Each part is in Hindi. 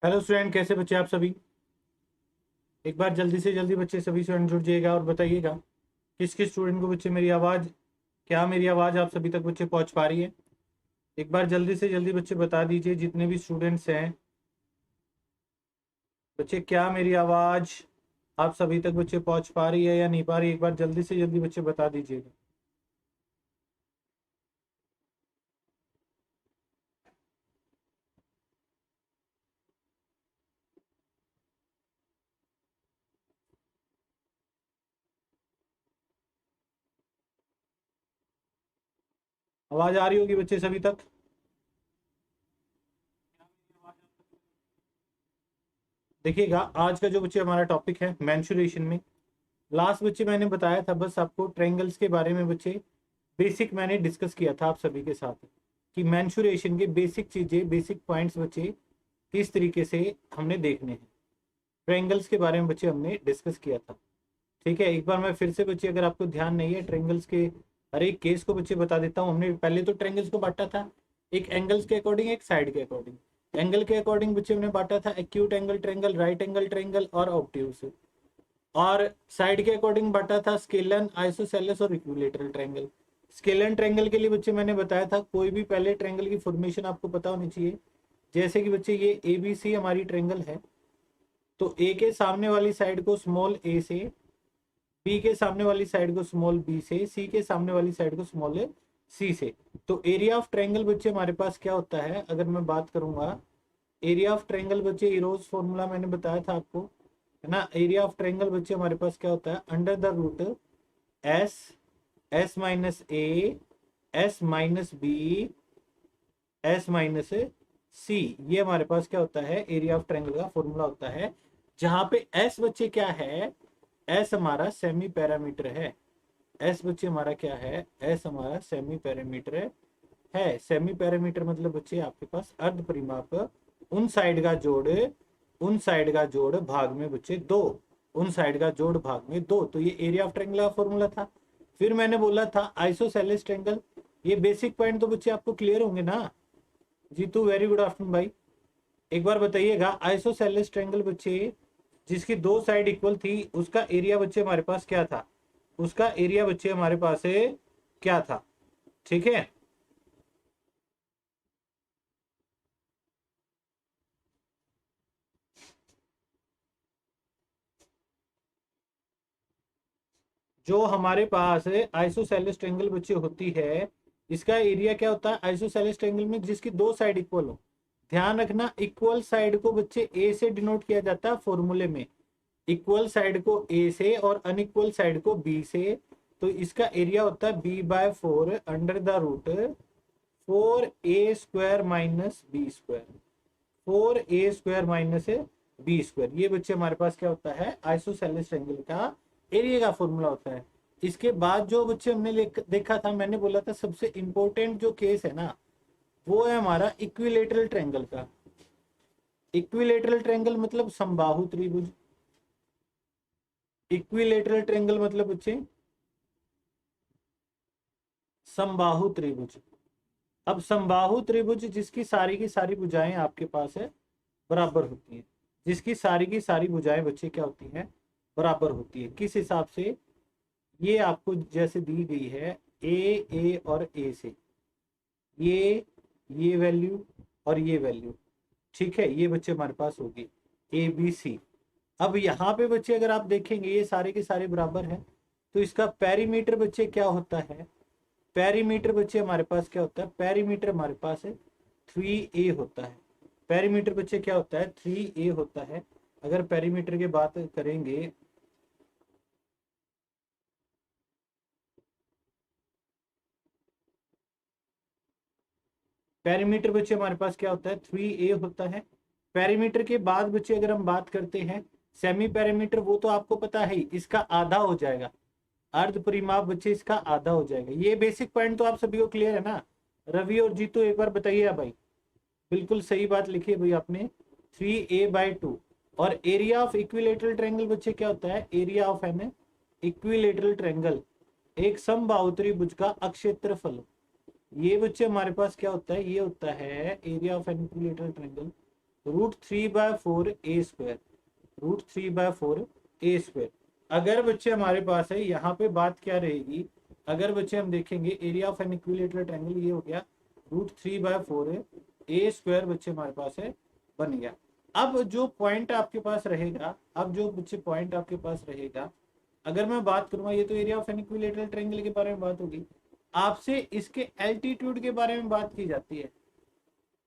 हेलो स्टूडेंट, कैसे बच्चे आप सभी। एक बार जल्दी से जल्दी बच्चे सभी स्टूडेंट जुड़ जाइएगा और बताइएगा किस किस स्टूडेंट को बच्चे मेरी आवाज़, क्या मेरी आवाज़ आप सभी तक बच्चे पहुंच पा रही है। एक बार जल्दी से जल्दी बच्चे बता दीजिए, जितने भी स्टूडेंट्स हैं बच्चे, क्या मेरी आवाज़ आप सभी तक बच्चे पहुंच पा रही है या नहीं पा रही है। एक बार जल्दी से जल्दी बच्चे बता दीजिएगा। आवाज़ आ रही होगी बच्चे सभी तक। देखिएगा, आज का जो बच्चे हमारा टॉपिक है मेंस्ट्रुएशन में, लास्ट बच्चे मैंने बताया था बस आपको ट्रायंगल्स के बारे में बच्चे बेसिक मैंने डिस्कस किया था आप सभी के साथ कि मेंस्ट्रुएशन के बेसिक चीजें, बेसिक पॉइंट्स बच्चे किस तरीके से हमने देखने हैं। ट्रायंगल्स के बारे में बच्चे हमने डिस्कस किया था। ठीक है, एक बार मैं फिर से बच्चे, अगर आपको ध्यान नहीं है, ट्रायंगल्स के हर एक केस को बच्चे बता देता हूँ। हमने पहले तो ट्रायंगल्स को बांटा था एक एंगल्स के अकॉर्डिंग, एक साइड के अकॉर्डिंग। एंगल के अकॉर्डिंग बच्चे हमने बांटा था acute angle triangle, right angle triangle और ऑब्ट्यूज। और साइड के अकॉर्डिंग बांटा था स्केलन, आइसोसेलेस और इक्विलेटरल ट्रायंगल। स्केलन ट्रायंगल के लिए बच्चे मैंने बताया था कोई भी पहले ट्रायंगल की फॉर्मेशन आपको पता होनी चाहिए। जैसे कि बच्चे ये ए बी सी हमारी ट्रायंगल है, तो ए के सामने वाली साइड को स्मॉल ए से, बी के सामने वाली साइड को स्मॉल बी से, सी के सामने वाली साइड को स्मॉल सी से। तो एरिया ऑफ ट्रायंगल बच्चे हमारे पास क्या होता है, अगर मैं बात करूंगा एरिया ऑफ ट्रायंगल बच्चे, इरोज फॉर्मूला मैंने बताया था आपको, है ना। एरिया ऑफ ट्रायंगल बच्चे हमारे पास क्या होता है, under the root s, s minus a, s minus b, s minus c. ये हमारे पास क्या होता है, एरिया ऑफ ट्रायंगल का फॉर्मूला होता है। जहां पे एस बच्चे क्या है, एस हमारा सेमी पैरामीटर है। एस बच्चे हमारा क्या है, एस हमारा सेमी पैरामीटर है। सेमी पैरामीटर मतलब बच्चे आपके पास अर्ध परिमाप, उन साइड का जोड़, उन साइड का जोड़ भाग में बच्चे दो, उन साइड का जोड़ भाग में दो। तो ये एरिया ऑफ ट्रायंगल का फॉर्मूला था। फिर मैंने बोला था आइसोसेलेस ट्रायंगल। ये बेसिक पॉइंट तो बच्चे आपको क्लियर होंगे ना। जीतू, वेरी गुड आफ्टरनून भाई। एक बार बताइएगा, आइसोसेलेस ट्रायंगल बच्चे जिसकी दो साइड इक्वल थी, उसका एरिया बच्चे हमारे पास क्या था, उसका एरिया बच्चे हमारे पास है क्या था। ठीक है, जो हमारे पास आइसोसेलेस ट्रायंगल बच्चे होती है, इसका एरिया क्या होता है आइसोसेलेस ट्रायंगल में, जिसकी दो साइड इक्वल हो। ध्यान रखना, इक्वल साइड को बच्चे ए से डिनोट किया जाता है फॉर्मूले में, इक्वल साइड को ए से और अनइक्वल साइड को बी से। तो इसका एरिया होता है B by four under the root four A square minus B square, four A square minus B square. ये बच्चे हमारे पास क्या होता है, आइसोसेलेस ट्रायंगल का एरिया का फॉर्मूला होता है। इसके बाद जो बच्चे हमने देखा था, मैंने बोला था सबसे इंपॉर्टेंट जो केस है ना, वो है हमारा इक्विलेटरल ट्रायंगल का। इक्विलेटरल ट्रायंगल मतलब समबाहु त्रिभुज। इक्विलेटरल ट्रायंगल मतलब बच्चे समबाहु त्रिभुज। अब समबाहु त्रिभुज जिसकी सारी की सारी भुजाएं आपके पास है बराबर होती है, जिसकी सारी की सारी भुजाएं बच्चे क्या होती हैं, बराबर होती है। किस हिसाब से, ये आपको जैसे दी गई है ए और ए से, ये वैल्यू और ये वैल्यू। ठीक है, ये बच्चे हमारे पास होगी ए बी सी। अब यहाँ पे बच्चे अगर आप देखेंगे ये सारे के सारे बराबर हैं, तो इसका पेरीमीटर बच्चे क्या होता है, पेरीमीटर बच्चे हमारे पास क्या होता है, पेरीमीटर हमारे पास है 3a होता है। पेरीमीटर बच्चे क्या होता है, 3a होता है। अगर पेरीमीटर की बात करेंगे, पेरीमीटर बच्चे हमारे पास क्या होता है, 3a होता है। पेरीमीटर के बाद बच्चे अगर हम बात करते हैं सेमी पेरीमीटर, वो तो आपको पता है इसका आधा हो जाएगा, अर्ध परिमाप बच्चे इसका आधा हो जाएगा। ये बेसिक पॉइंट तो आप सभी को क्लियर है ना। रवि और जीतू एक बार बताइए भाई। बिल्कुल सही बात लिखी है भाई आपने, 3a/2। और एरिया ऑफ इक्विलेटरल ट्रायंगल बच्चे क्या होता है, area of an equilateral triangle, एक समबाहु त्रिभुज का अक्षेत्रफल। ये बच्चे हमारे पास क्या होता है, ये होता है area of an equilateral triangle, √3/4 a², √3/4 a²। अगर बच्चे हमारे पास है, यहाँ पे बात क्या रहेगी, अगर बच्चे हम देखेंगे area of an equilateral triangle, ये हो गया √3/4 a² बच्चे हमारे पास है, बन गया। अब जो पॉइंट आपके पास रहेगा, अब जो बच्चे पॉइंट आपके पास रहेगा, अगर मैं बात करूंगा, ये तो area of an equilateral triangle के बारे में बात होगी, आपसे इसके एल्टीट्यूड के बारे में बात की जाती है।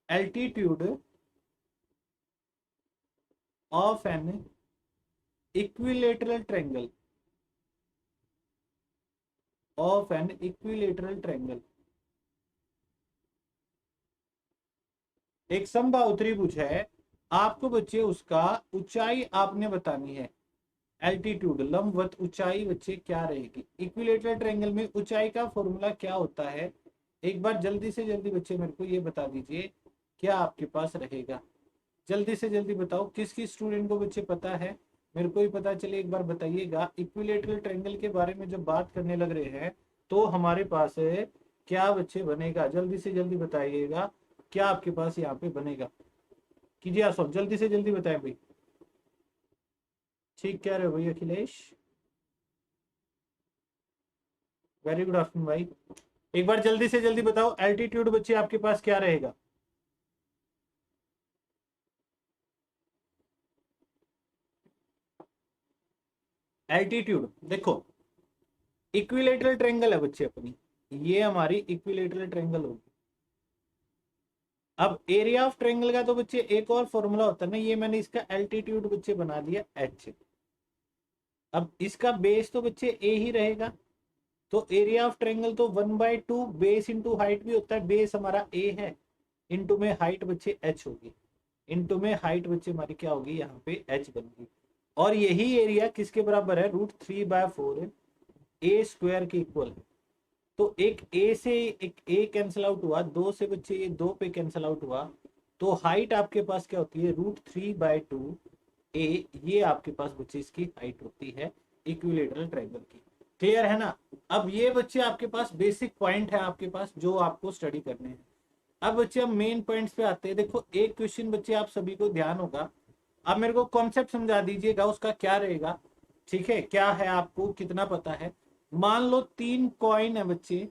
Altitude of an equilateral triangle, of an equilateral triangle, एक समबाहु त्रिभुज है, आपको बच्चे उसका ऊंचाई आपने बतानी है। एल्टीट्यूड लंबवत ऊंचाई बच्चे क्या रहेगी, इक्विलेटरल ट्रायंगल में ऊंचाई का फॉर्मूला क्या होता है, एक बार जल्दी से जल्दी बच्चे मेरे को ये बता दीजिए, क्या आपके पास रहेगा, जल्दी से जल्दी बताओ, किस किस स्टूडेंट को बच्चे पता है, मेरे को ही पता चले, एक बार बताइएगा। इक्विलेटरल ट्रायंगल के बारे में जब बात करने लग रहे हैं तो हमारे पास है क्या बच्चे बनेगा, जल्दी से जल्दी बताइएगा, क्या आपके पास यहाँ पे बनेगा, कीजिए आसो, जल्दी से जल्दी बताएं भाई। ठीक कह रहे हो भाई अखिलेश, वेरी गुड आफ्टरनून भाई। एक बार जल्दी से जल्दी बताओ, एल्टीट्यूड बच्चे आपके पास क्या रहेगा। एल्टीट्यूड देखो, इक्विलेटरल ट्रायंगल है बच्चे अपनी, ये हमारी इक्विलेटरल ट्रायंगल होगी। अब एरिया ऑफ ट्रायंगल का तो बच्चे एक और फॉर्मूला होता है ना, ये मैंने इसका एल्टीट्यूड बच्चे बना दिया h। अब इसका बेस तो बच्चे a ही रहेगा, तो एरिया ऑफ ट्रायंगल तो 1/2 बेस इंटू हाइट भी होता है, बेस हमारा a है, इंटू में हाइट बच्चे h होगी, इंटू में हाइट बच्चे हमारी क्या होगी, यहाँ पे h बनेगी। और यही एरिया किसके बराबर है, √3/4 a² के इक्वल है। तो एक ए से एक ए कैंसिल आउट हुआ, दो से बच्चे ये दो पे कैंसिल आउट हुआ, तो हाइट आपके पास क्या होती है, √3/2 a, ये आपके पास बच्चे इसकी हाइट होती है इक्विलेटरल ट्रायंगल की। क्लियर है ना। अब ये बच्चे आपके पास बेसिक पॉइंट है आपके पास जो आपको स्टडी करने हैं। अब बच्चे हम मेन पॉइंट्स पे आते हैं। देखो एक क्वेश्चन बच्चे आप सभी को ध्यान होगा, अब मेरे को कॉन्सेप्ट समझा दीजिएगा उसका क्या रहेगा, ठीक है, क्या है आपको कितना पता है। मान लो 3 कॉइन है बच्चे,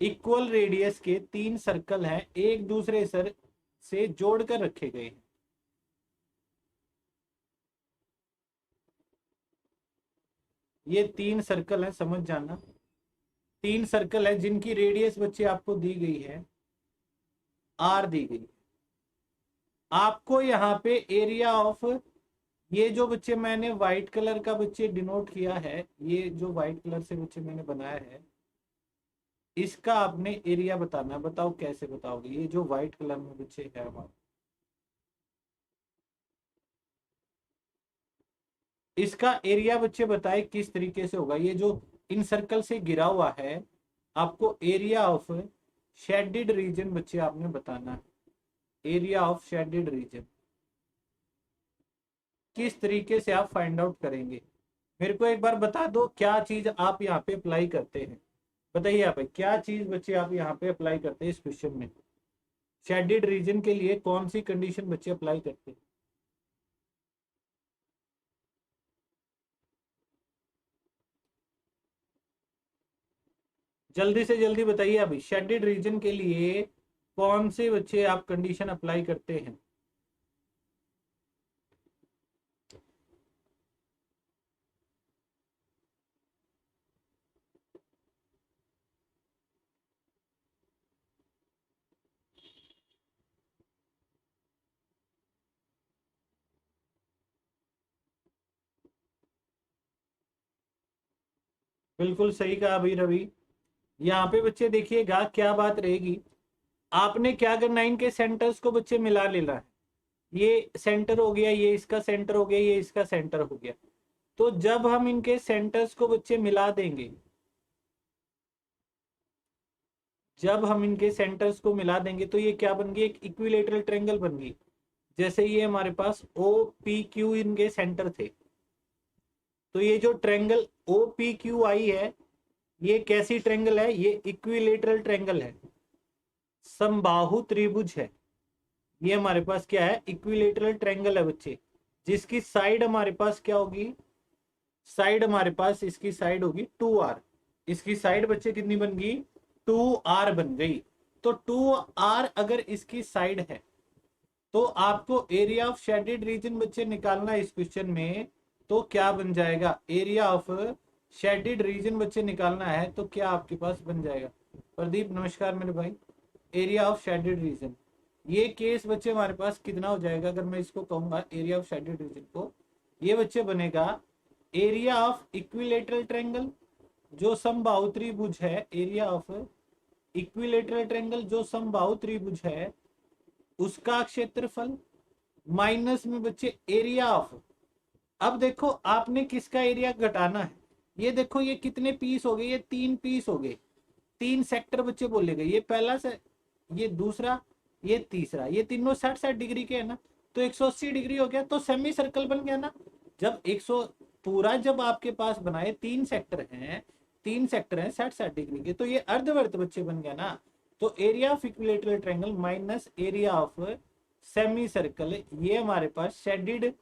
इक्वल रेडियस के 3 सर्कल हैं, एक दूसरे सर से जोड़कर रखे गए हैं। ये 3 सर्कल हैं, समझ जाना, 3 सर्कल है जिनकी रेडियस बच्चे आपको दी गई है, r दी गई है। आपको यहाँ पे एरिया ऑफ, ये जो बच्चे मैंने व्हाइट कलर का बच्चे डिनोट किया है, ये जो व्हाइट कलर से बच्चे मैंने बनाया है, इसका आपने एरिया बताना है। बताओ कैसे बताओगे, ये जो व्हाइट कलर में बच्चे है हमारा, इसका एरिया बच्चे बताए किस तरीके से होगा। ये जो इन सर्कल से गिरा हुआ है, आपको एरिया ऑफ शेडेड रीजन बच्चे आपने बताना है, एरिया ऑफ शेडेड रीजन किस तरीके से आप फाइंड आउट करेंगे, मेरे को एक बार बता दो क्या चीज आप यहाँ पे अप्लाई करते हैं। बताइए आप क्या चीज बच्चे आप यहाँ पे अप्लाई करते हैं इस क्वेश्चन में, शेडेड रीजन के लिए कौन सी कंडीशन बच्चे अप्लाई करते हैं। जल्दी से जल्दी बताइए, अभी शेडेड रीजन के लिए कौन से बच्चे आप कंडीशन अप्लाई करते हैं। बिल्कुल सही कहा भाई रवि। यहाँ पे बच्चे देखिएगा क्या बात रहेगी, आपने क्या करना है, इनके सेंटर्स को बच्चे मिला लेना है। ये सेंटर हो गया, ये इसका सेंटर हो गया, ये इसका सेंटर हो गया। तो जब हम इनके सेंटर्स को बच्चे मिला देंगे, जब हम इनके सेंटर्स को मिला देंगे तो ये क्या बन गई, एक इक्विलेटरल ट्रायंगल बन गई। जैसे ये हमारे पास ओ पी क्यू इनके सेंटर थे, तो ये जो ट्रायंगल ओ पी क्यू आई है, ये कैसी ट्रायंगल है, ये इक्विलेटरल ट्रायंगल है। समबाहु त्रिभुज है, ये हमारे पास क्या है, इक्विलेटरल ट्रायंगल है बच्चे, जिसकी साइड हमारे पास क्या होगी, साइड हमारे पास इसकी साइड होगी 2r। इसकी साइड बच्चे कितनी बन गई, 2r बन गई। तो 2r अगर इसकी साइड है तो आपको एरिया ऑफ शेडेड रीजन बच्चे निकालना है इस क्वेश्चन में। तो क्या बन जाएगा, एरिया ऑफ शेडेड रीजन बच्चे निकालना है तो क्या आपके पास बन जाएगा। प्रदीप नमस्कार मेरे भाई। एरिया ऑफ शेडेड रीजन, ये केस बच्चे हमारे पास कितना हो जाएगा, अगर मैं इसको कहूंगा एरिया ऑफ शेडेड रीजन को, ये बच्चे बनेगा एरिया ऑफ इक्विलेटरल ट्रायंगल जो समबाहु त्रिभुज है, एरिया ऑफ इक्विलेटरल ट्रायंगल जो समबाहु त्रिभुज है उसका क्षेत्रफल माइनस में बच्चे एरिया ऑफ, अब देखो आपने किसका एरिया घटाना है, ये देखो ये कितने पीस हो गए, ये 3 पीस हो गए, 3 सेक्टर बच्चे बोले गए, ये पहला से, ये दूसरा, ये तीसरा, ये तीनों 60-60 डिग्री के है ना, तो 180 डिग्री हो गया, तो सेमी सर्कल बन गया ना। जब 100 पूरा जब आपके पास बनाए 3 सेक्टर हैं, 3 सेक्टर हैं 60-60 डिग्री के, तो ये अर्धवर्त बच्चे बन गया ना। तो area of equilateral triangle minus area of semi circle, ये हमारे पास शेडेड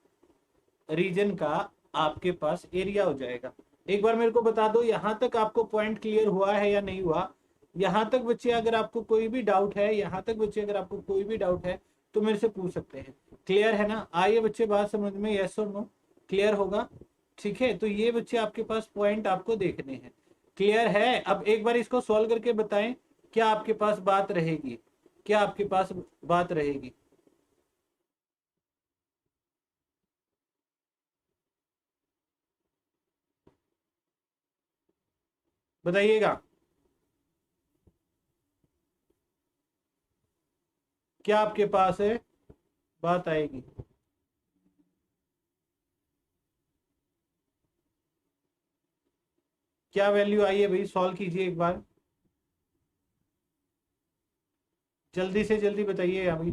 रीजन का आपके पास एरिया हो जाएगा। एक बार मेरे को बता दो यहां तक आपको पॉइंट क्लियर हुआ है या नहीं हुआ। यहां तक बच्चे अगर आपको कोई भी डाउट है, यहां तक बच्चे अगर आपको कोई भी डाउट है तो मेरे से पूछ सकते हैं। क्लियर है ना, आइए बच्चे बात समझ में, यस और नो क्लियर होगा, ठीक है। तो ये बच्चे आपके पास पॉइंट आपको देखने हैं, क्लियर है। अब एक बार इसको सॉल्व करके बताएं, क्या आपके पास बात रहेगी, क्या आपके पास बात रहेगी। बताइएगा, क्या आपके पास है बात आएगी। क्या वैल्यू आई है भाई, सॉल्व कीजिए एक बार, जल्दी से जल्दी बताइए अभी,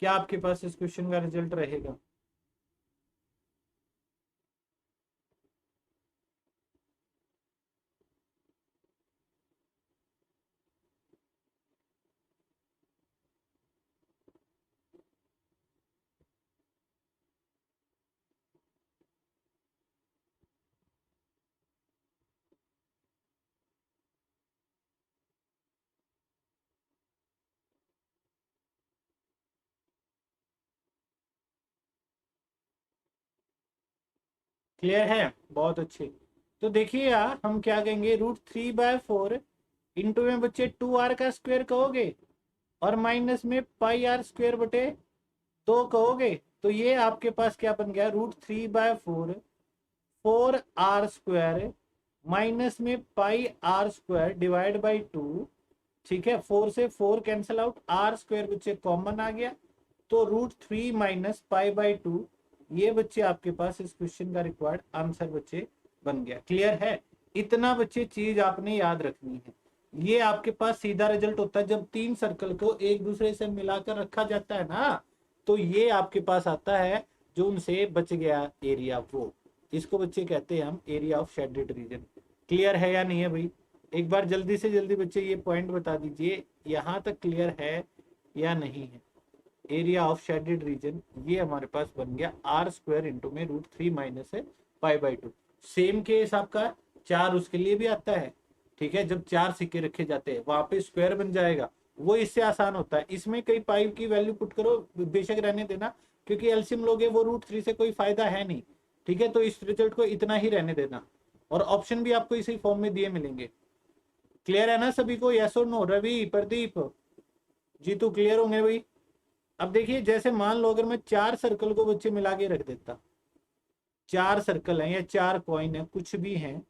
क्या आपके पास इस क्वेश्चन का रिजल्ट रहेगा। क्लियर है, बहुत अच्छे। तो देखिए यार हम क्या कहेंगे, √3/4 इंटू में बच्चे 2r का स्क्वायर कहोगे और माइनस में πr² बटे 2 कहोगे, तो ये आपके पास क्या बन गया, √3/4 4r² माइनस में πr² डिवाइड बाई 2, ठीक है। 4 से 4 कैंसिल आउट, r² बच्चे कॉमन आ गया, तो √3 माइनस π/2, ये बच्चे आपके पास इस क्वेश्चन का रिक्वायर्ड आंसर बच्चे बन गया। क्लियर है, इतना बच्चे चीज आपने याद रखनी है। ये आपके पास सीधा रिजल्ट होता है जब 3 सर्कल को एक दूसरे से मिलाकर रखा जाता है ना, तो ये आपके पास आता है जो उनसे बच गया एरिया, वो इसको बच्चे कहते हैं हम area of shaded region. Clear है या नहीं है भाई, एक बार जल्दी से जल्दी बच्चे ये पॉइंट बता दीजिए, यहां तक क्लियर है या नहीं है। एरिया ऑफ शेडेड रीजन ये हमारे पास बन गया r² इंटू में √3 माइनस π/2। सेम केस आपका 4 उसके लिए भी आता है, ठीक है। जब 4 सिक्के रखे जाते हैं वहां पे स्क्वायर बन जाएगा, वो इससे आसान होता है। इसमें कई पाई की वैल्यू पुट करो, बेशक रहने देना, क्योंकि एलसीएम लोगे वो √3 से कोई फायदा है नहीं, ठीक है। तो इस रिजल्ट को इतना ही रहने देना, और ऑप्शन भी आपको इसी फॉर्म में दिए मिलेंगे। क्लियर है ना सभी को, यस और नो। रवि, प्रदीप, जीतू क्लियर होंगे भाई। अब देखिए जैसे मान लो अगर मैं 4 सर्कल को बच्चे मिला के रख देता, 4 सर्कल हैं या 4 कॉइन है, कुछ भी हैं,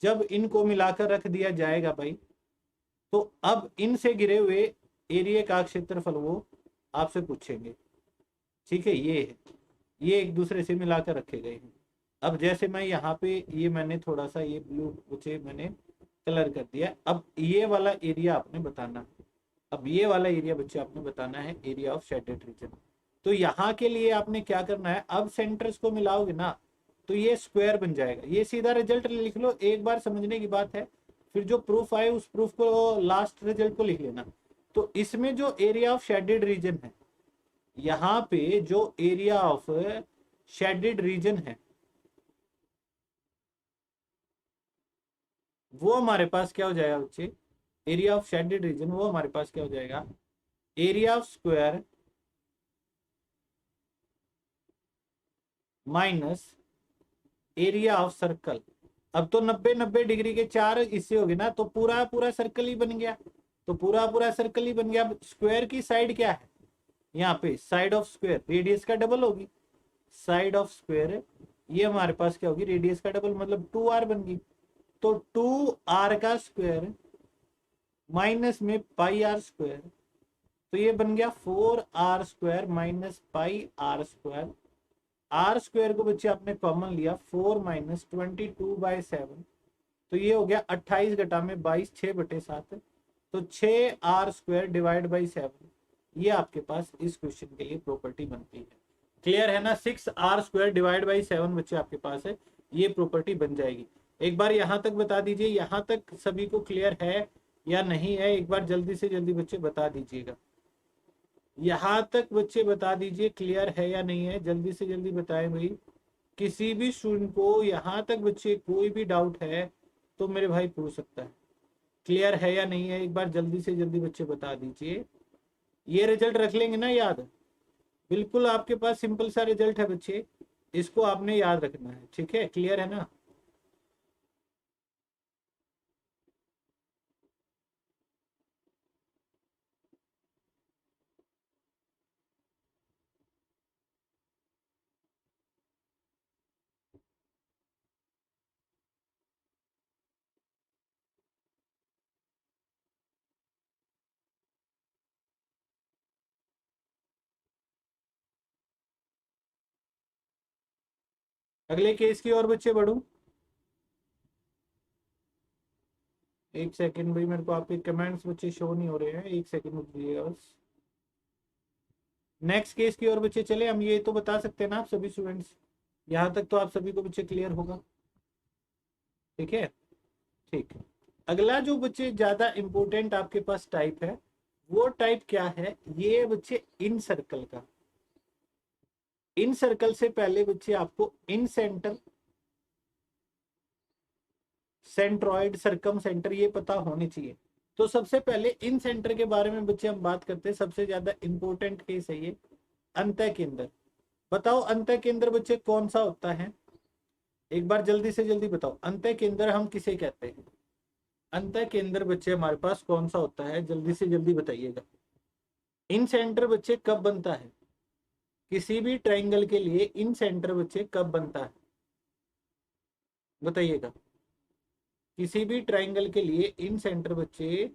जब इनको मिलाकर रख दिया जाएगा भाई, तो अब इनसे गिरे हुए एरिया का क्षेत्रफल वो आपसे पूछेंगे, ठीक है। ये है, ये एक दूसरे से मिलाकर रखे गए हैं। अब जैसे मैं यहाँ पे ये मैंने थोड़ा सा ये ब्लू बच्चे मैंने कलर कर दिया, अब ये वाला एरिया आपने बताना है। अब ये वाला एरिया बच्चे आपने बताना है एरिया ऑफ शेडेड रीजन। तो यहाँ के लिए आपने क्या करना है, अब सेंटर्स को मिलाओगे ना तो ये स्क्वायर बन जाएगा। ये सीधा रिजल्ट लिख लो, एक बार समझने की बात है, फिर जो प्रूफ आए उस प्रूफ को लास्ट रिजल्ट को लिख लेना। तो इसमें जो एरिया ऑफ शेडेड रीजन है, यहाँ पे जो एरिया ऑफ शेडेड रीजन है वो हमारे पास क्या हो जाएगा बच्चे, एरिया ऑफ शेडेड रीजन वो हमारे पास क्या हो जाएगा, area of square minus area of circle. अब तो 90-90 डिग्री के चार इससे हो गए ना, तो पूरा पूरा सर्कल ही बन गया, तो पूरा पूरा सर्कल ही बन गया। स्क्वायर की साइड क्या है, यहाँ पे साइड ऑफ स्क्वायर रेडियस का डबल होगी, साइड ऑफ स्क्वायर ये हमारे पास क्या होगी, रेडियस का डबल, मतलब 2r बन गई। तो 2r का स्क्वायर माइनस में पाई आर स्क्वायर, तो ये बन गया 4r square minus pi r square. R square को बच्चे आपने कॉमन लिया, 4 माइनस 22/7, तो ये हो गया 28 घटा में 22, 6/7, तो 6r स्क्वायर डिवाइड बाई 7। ये आपके पास इस क्वेश्चन के लिए प्रॉपर्टी बनती है। क्लियर है ना, 6r स्क्वायर डिवाइड बाई 7 बच्चे आपके पास है, ये प्रॉपर्टी बन जाएगी। एक बार यहां तक बता दीजिए, यहां तक सभी को क्लियर है या नहीं है, एक बार जल्दी से जल्दी बच्चे बता दीजिएगा। यहां तक बच्चे बता दीजिए क्लियर है या नहीं है, जल्दी से जल्दी बताएं भाई। किसी भी स्टूडेंट को यहां तक बच्चे कोई भी डाउट है तो मेरे भाई पूछ सकता है, क्लियर है या नहीं है, एक बार जल्दी से जल्दी बच्चे बता दीजिए। ये रिजल्ट रख लेंगे ना याद, बिल्कुल आपके पास सिंपल सा रिजल्ट है बच्चे, इसको आपने याद रखना है, ठीक है, क्लियर है ना। अगले केस की और बच्चे बढ़ू, एक सेकंड भाई, मेरे को आपके कमेंट्स बच्चे शो नहीं हो रहे हैं, एक सेकंड रुक दीजिएगा बस। नेक्स्ट केस की और बच्चे चले, हम ये तो बता सकते हैं ना आप सभी स्टूडेंट्स, यहाँ तक तो आप सभी को बच्चे क्लियर होगा, ठीक है, ठीक है। अगला जो बच्चे ज्यादा इंपॉर्टेंट आपके पास टाइप है, वो टाइप क्या है, ये बच्चे इन सर्कल का। इन सर्कल से पहले बच्चे आपको इन सेंटर, सेंट्रॉइड, सरकम सेंटर ये पता होने चाहिए। तो सबसे पहले इन सेंटर के बारे में बच्चे हम बात करते हैं, सबसे ज्यादा इंपॉर्टेंट केस है ये अंतः केंद्र। बताओ अंतः केंद्र बच्चे कौन सा होता है, एक बार जल्दी से जल्दी बताओ, अंतः केंद्र हम किसे कहते हैं, अंतः केंद्र बच्चे हमारे पास कौन सा होता है, जल्दी से जल्दी बताइएगा। इन सेंटर बच्चे कब बनता है, किसी भी ट्राइंगल के लिए इन सेंटर बच्चे कब बनता है, बताइएगा। किसी भी ट्राइंगल के लिए इन सेंटर बच्चे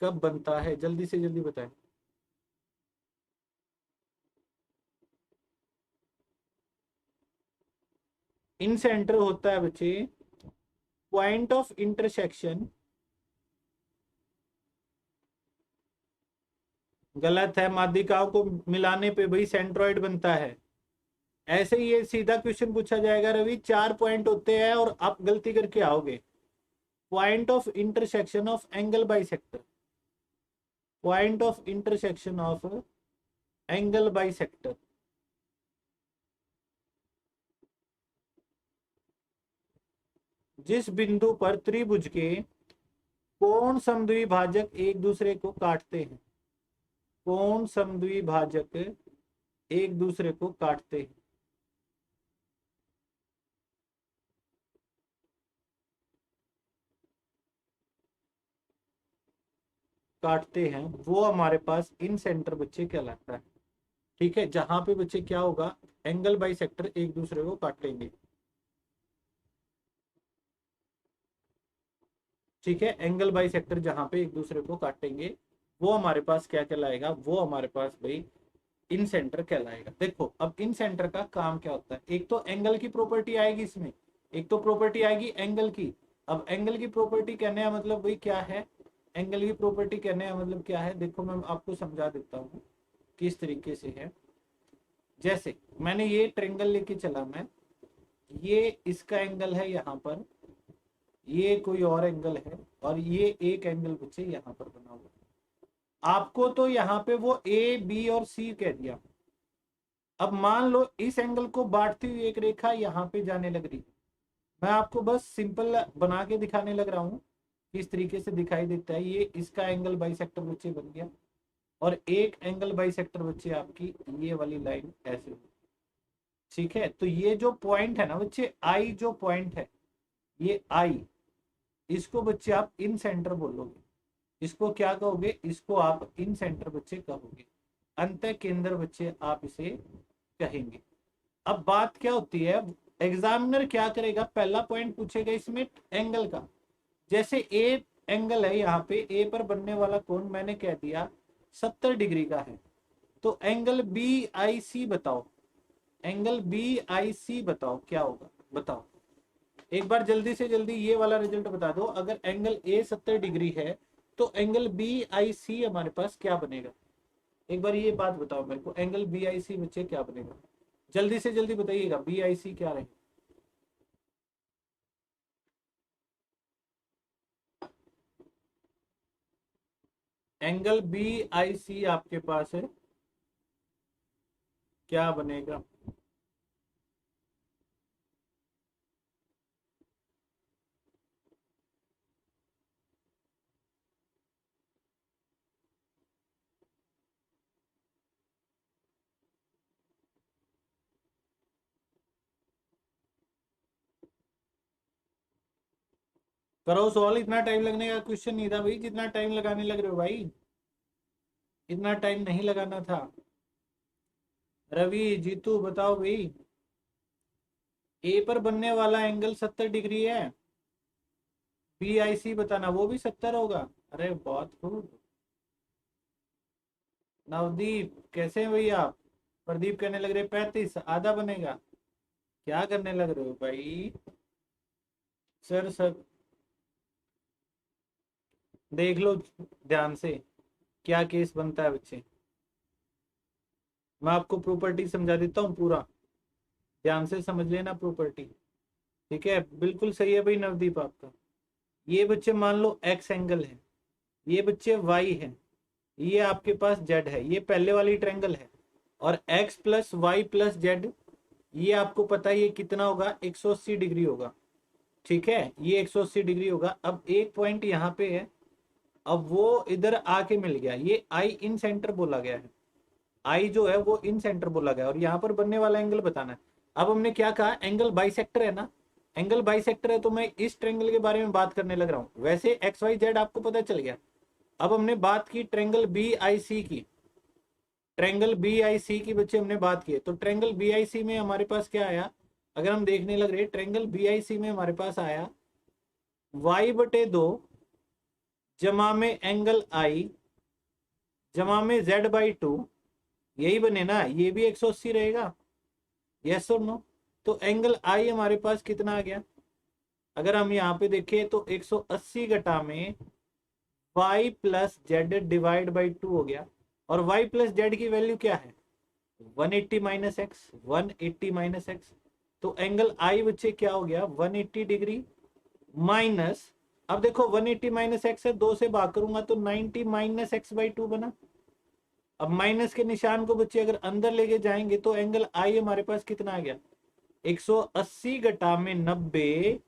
कब बनता है, जल्दी से जल्दी बताएं। इन सेंटर होता है बच्चे पॉइंट ऑफ इंटरसेक्शन, गलत है, माध्यिकाओं को मिलाने पे भाई सेंट्रॉइड बनता है। ऐसे ही ये सीधा क्वेश्चन पूछा जाएगा, रवि 4 पॉइंट होते हैं और आप गलती करके आओगे, point of intersection of angle bisector, point of intersection of angle bisector. जिस बिंदु पर त्रिभुज के कोण समद्विभाजक एक दूसरे को काटते हैं, कोण समद्विभाजक एक दूसरे को काटते हैं, काटते हैं, वो हमारे पास इन सेंटर बच्चे कहलाता है, ठीक है। जहां पे बच्चे क्या होगा, एंगल बाइसेक्टर एक दूसरे को काटेंगे, ठीक है, एंगल बाइसेक्टर जहां पे एक दूसरे को काटेंगे वो हमारे पास क्या कहलाएगा, वो हमारे पास भाई इन सेंटर कहलाएगा। देखो अब इन सेंटर का काम क्या होता है, एक तो एंगल की प्रॉपर्टी आएगी इसमें, एक तो प्रॉपर्टी आएगी एंगल की। अब एंगल की प्रॉपर्टी कहने का मतलब भाई क्या है, एंगल की प्रॉपर्टी कहने का मतलब क्या है, देखो मैं आपको समझा देता हूँ किस तरीके से है। जैसे मैंने ये ट्रेंगल लेके चला, मैं ये इसका एंगल है यहाँ पर, ये कोई और एंगल है, और ये एक एंगल बच्चे यहाँ पर बना हुआ है। आपको तो यहाँ पे वो ए बी और सी कह दिया। अब मान लो इस एंगल को बांटती हुई एक रेखा यहाँ पे जाने लग रही। मैं आपको बस सिंपल बना के दिखाने लग रहा हूँ किस तरीके से दिखाई देता है। ये इसका एंगल बाइसेक्टर बच्चे बन गया, और एक एंगल बाइसेक्टर बच्चे आपकी ये वाली लाइन ऐसे होगी। ठीक है, तो ये जो पॉइंट है ना बच्चे, आई जो पॉइंट है, ये आई, इसको बच्चे आप इन सेंटर बोलोगे। इसको क्या कहोगे? इसको आप इन सेंटर बच्चे कहोगे, अंत केंद्र बच्चे आप इसे कहेंगे। अब बात क्या होती है, एग्जामिनर क्या करेगा, पहला पॉइंट पूछेगा इसमें एंगल का। जैसे ए एंगल है, यहाँ पे ए पर बनने वाला कोण मैंने कह दिया 70 डिग्री का है, तो एंगल बी आई सी बताओ, एंगल बी आई सी बताओ क्या होगा, बताओ एक बार जल्दी से जल्दी ये वाला रिजल्ट बता दो। अगर एंगल ए 70 डिग्री है तो एंगल बी आई सी हमारे पास क्या बनेगा? एक बार ये बात बताओ मेरे को, एंगल बी आई सी बच्चे क्या बनेगा? जल्दी से जल्दी बताइएगा, बी आई सी क्या रहेगा? एंगल बी आई सी आपके पास है, क्या बनेगा? करो सवाल, इतना टाइम लगने का क्वेश्चन नहीं था भाई, जितना टाइम लगाने लग रहे हो भाई, इतना टाइम नहीं लगाना था। रवि जीतू बताओ भाई, ए पर बनने वाला एंगल 70 डिग्री है, बी आई सी बताना, वो भी 70 होगा। अरे बहुत खूब। नवदीप कैसे हैं भैया आप? प्रदीप कहने लग रहे 35 आधा बनेगा। क्या करने लग रहे हो भाई? सर सर देख लो ध्यान से क्या केस बनता है बच्चे। मैं आपको प्रॉपर्टी समझा देता हूँ पूरा, ध्यान से समझ लेना प्रॉपर्टी। ठीक है, बिल्कुल सही है भाई नवदीप आपका। ये बच्चे मान लो एक्स एंगल है, ये बच्चे वाई है, ये आपके पास जेड है, ये पहले वाली ट्रायंगल है, और x plus y plus z, ये आपको पता है ये कितना होगा, 180 डिग्री होगा। ठीक है, ये 180 डिग्री होगा। अब एक पॉइंट यहाँ पे है, अब वो इधर आके मिल गया, ये आई इन सेंटर बोला गया है, आई जो है वो इन सेंटर बोला गया, और यहाँ पर बनने वाला एंगल बताना है। अब हमने क्या कहा, एंगल बाइसेक्टर है ना, एंगल बाइसेक्टर है तो मैं इस ट्रेंगल के बारे में बात करने लग रहा हूँ। वैसे एक्स वाई जेड आपको पता चल गया। अब हमने बात की ट्रेंगल बी आई सी की, ट्रेंगल बी आई सी की बच्चे हमने बात की, तो ट्रेंगल बी आई सी में हमारे पास क्या आया? अगर हम देखने लग रहे, ट्रेंगल बी आई सी में हमारे पास आया y/2 जमा में एंगल आई जमा में z/2, यही बने ना, ये भी 180 रहेगा, यस और नो? तो एंगल आई हमारे पास कितना आ गया? अगर हम यहाँ पे देखें तो 180 घटा में y plus Z divide by 2 हो गया, और y प्लस जेड की वैल्यू क्या है? 180 माइनस एक्स, 180 माइनस एक्स। तो एंगल आई बच्चे क्या हो गया? 180 डिग्री माइनस, अब देखो 180 माइनस एक्स है, 2 से भाग करूंगा तो 90 माइनस एक्स बाई 2 बना। अब माइनस के निशान को बच्चे अगर अंदर लेके जाएंगे तो एंगल आई हमारे पास कितना आ गया? 180 घटा में 90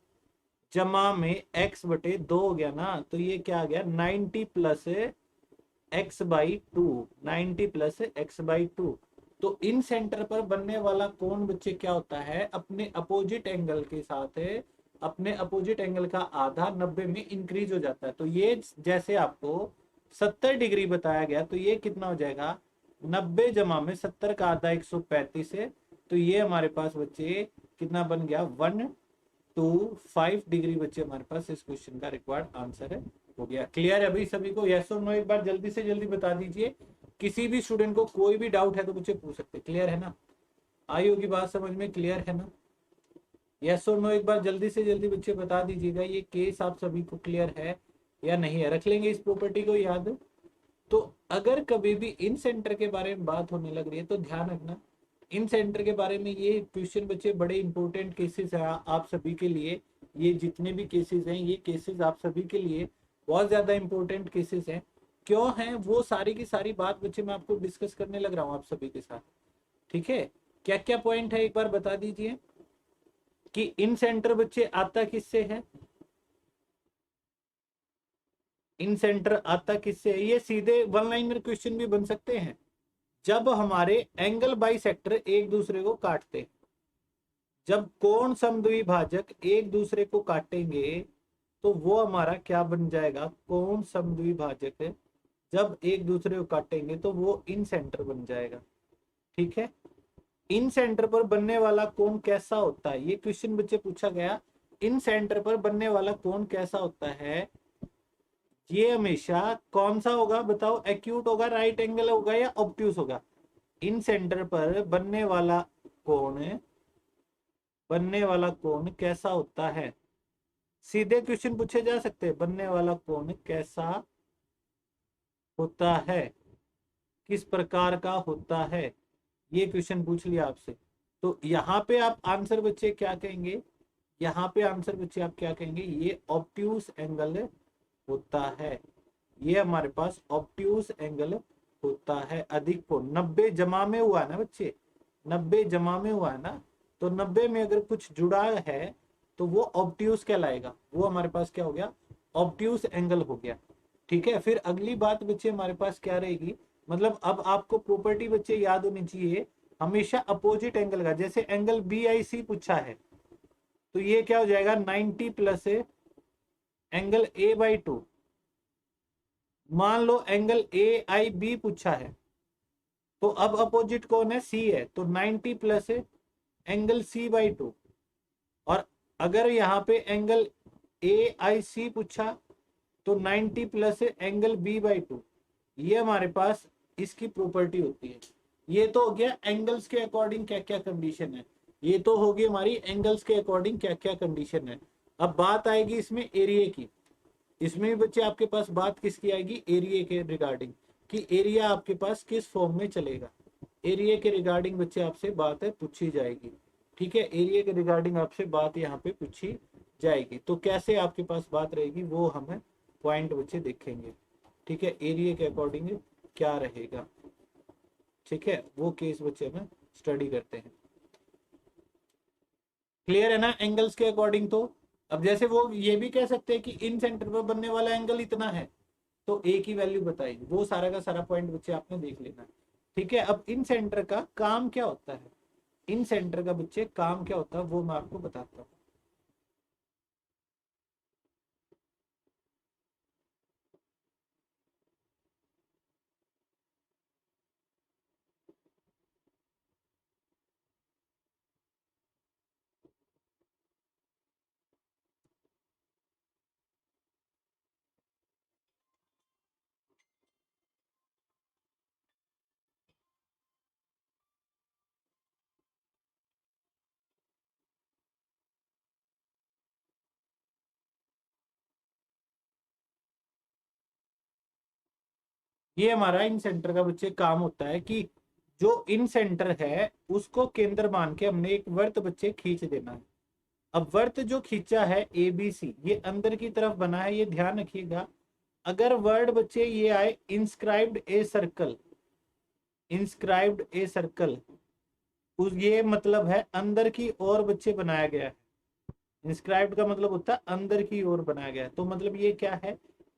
जमा में x बटे 2 हो गया ना, तो ये क्या आ गया? 90 plus x by two, 90 plus x by two. तो इन सेंटर पर बनने वाला कोण बच्चे क्या होता है? अपने अपोजिट एंगल के साथ अपने अपोजिट एंगल का आधा 90 में इंक्रीज हो जाता है। तो ये जैसे आपको 70 डिग्री बताया गया, तो ये कितना हो जाएगा? 90 जमा में 70 का आधा 135 है, तो ये हमारे पास बच्चे कितना बन गया? 125 डिग्री बच्चे हमारे पास इस क्वेश्चन का रिक्वायर्ड आंसर है। हो गया क्लियर है अभी सभी को? यस और नो एक बार जल्दी से जल्दी बता दीजिए। किसी भी स्टूडेंट को कोई भी डाउट है तो मुझे पूछ सकते। क्लियर है ना? आई होगी बात समझ में? क्लियर है ना? यस और नो एक बार जल्दी से जल्दी बच्चे बता दीजिएगा, ये केस आप सभी को क्लियर है या नहीं है? रख लेंगे इस प्रॉपर्टी को याद। तो अगर कभी भी इन सेंटर के बारे में बात होने लग रही है तो ध्यान रखना, इन सेंटर के बारे में ये क्वेश्चन बच्चे बड़े इंपॉर्टेंट केसेस है आप सभी के लिए। ये जितने भी केसेस हैं, ये केसेस आप सभी के लिए बहुत ज्यादा इंपॉर्टेंट केसेस हैं। क्यों है वो सारी की सारी बात बच्चे मैं आपको डिस्कस करने लग रहा हूँ आप सभी के साथ। ठीक है, क्या क्या पॉइंट है एक बार बता दीजिए कि इन सेंटर बच्चे आता किससे है, इन सेंटर आता किससे है। ये सीधे वन लाइनर क्वेश्चन भी बन सकते हैं। जब हमारे एंगल बाइसेक्टर एक दूसरे को काटते हैं, जब कोण समद्विभाजक एक दूसरे को काटेंगे तो वो हमारा क्या बन जाएगा, कोण समद्विभाजक जब एक दूसरे को काटेंगे तो वो इन सेंटर बन जाएगा। ठीक है, इन सेंटर पर बनने वाला कोण कैसा होता है, ये क्वेश्चन बच्चे पूछा गया। इन सेंटर पर बनने वाला कोण कैसा होता है, ये हमेशा कौन सा होगा बताओ, एक्यूट होगा, राइट एंगल होगा या ऑब्ट्यूस होगा। इन सेंटर पर कोण बनने वाला कोण कैसा होता है, सीधे क्वेश्चन पूछे जा सकते हैं, बनने वाला कोण कैसा होता है, किस प्रकार का होता है, ये क्वेश्चन पूछ लिया आपसे। तो यहाँ पे आप आंसर बच्चे क्या कहेंगे, यहाँ पे आंसर बच्चे आप क्या कहेंगे, ये ऑब्ट्यूस एंगल होता है, ये हमारे पास ऑब्ट्यूस एंगल होता है। अधिक कोण 90 जमा में हुआ है ना बच्चे, 90 जमा में हुआ है ना, तो 90 में अगर कुछ जुड़ा है तो वो ऑब्ट्यूस कहलाएगा, वो हमारे पास क्या हो गया, ऑब्ट्यूस एंगल हो गया। ठीक है, फिर अगली बात बच्चे हमारे पास क्या रहेगी, मतलब अब आपको प्रॉपर्टी बच्चे याद होनी चाहिए हमेशा अपोजिट एंगल का। जैसे एंगल बी आई सी पूछा है तो ये क्या हो जाएगा 90 प्लस एंगल ए बाई 2। मान लो एंगल ए आई बी पूछा है तो अब अपोजिट कौन है, सी है, तो 90 प्लस एंगल सी बाई 2। और अगर यहाँ पे एंगल ए आई सी पूछा तो 90 प्लस एंगल बी बाई 2। ये हमारे पास इसकी प्रॉपर्टी होती है। ये तो हो गया एंगल्स के अकॉर्डिंग क्या क्या कंडीशन है, ये तो होगी हमारी एंगल्स के अकॉर्डिंग क्या क्या कंडीशन है। अब बात आएगी इसमें एरिया की, इसमें भी बच्चे आपके पास बात किसकी आएगी, एरिया के रिगार्डिंग, कि एरिया आपके पास किस फॉर्म में चलेगा। एरिया के रिगार्डिंग बच्चे आपसे बात है पूछी जाएगी। ठीक है, एरिया के रिगार्डिंग आपसे बात यहाँ पे पूछी जाएगी, तो कैसे आपके पास बात रहेगी वो हमें पॉइंट बच्चे देखेंगे। ठीक है, एरिया के अकॉर्डिंग क्या रहेगा, ठीक है, वो केस बच्चे हमें स्टडी करते हैं। क्लियर है ना एंगल्स के अकॉर्डिंग। तो अब जैसे वो ये भी कह सकते हैं कि इन सेंटर पर बनने वाला एंगल इतना है तो ए की वैल्यू बताइए, वो सारा का सारा पॉइंट बच्चे आपने देख लेना है। ठीक है, अब इन सेंटर का काम क्या होता है, इन सेंटर का बच्चे काम क्या होता है वो मैं आपको बताता हूँ। ये हमारा इन सेंटर का बच्चे काम होता है कि जो इन सेंटर है उसको केंद्र मान के हमने एक वर्त बच्चे खींच देना है। अब वर्त जो खींचा है ए बी सी, ये अंदर की तरफ बना है, ये ध्यान रखिएगा। अगर वर्ड बच्चे ये आए inscribed a circle, inscribed a circle, उस ये मतलब है अंदर की ओर बच्चे बनाया गया है। इंस्क्राइब्ड का मतलब होता है अंदर की ओर बनाया गया है, तो मतलब ये क्या है,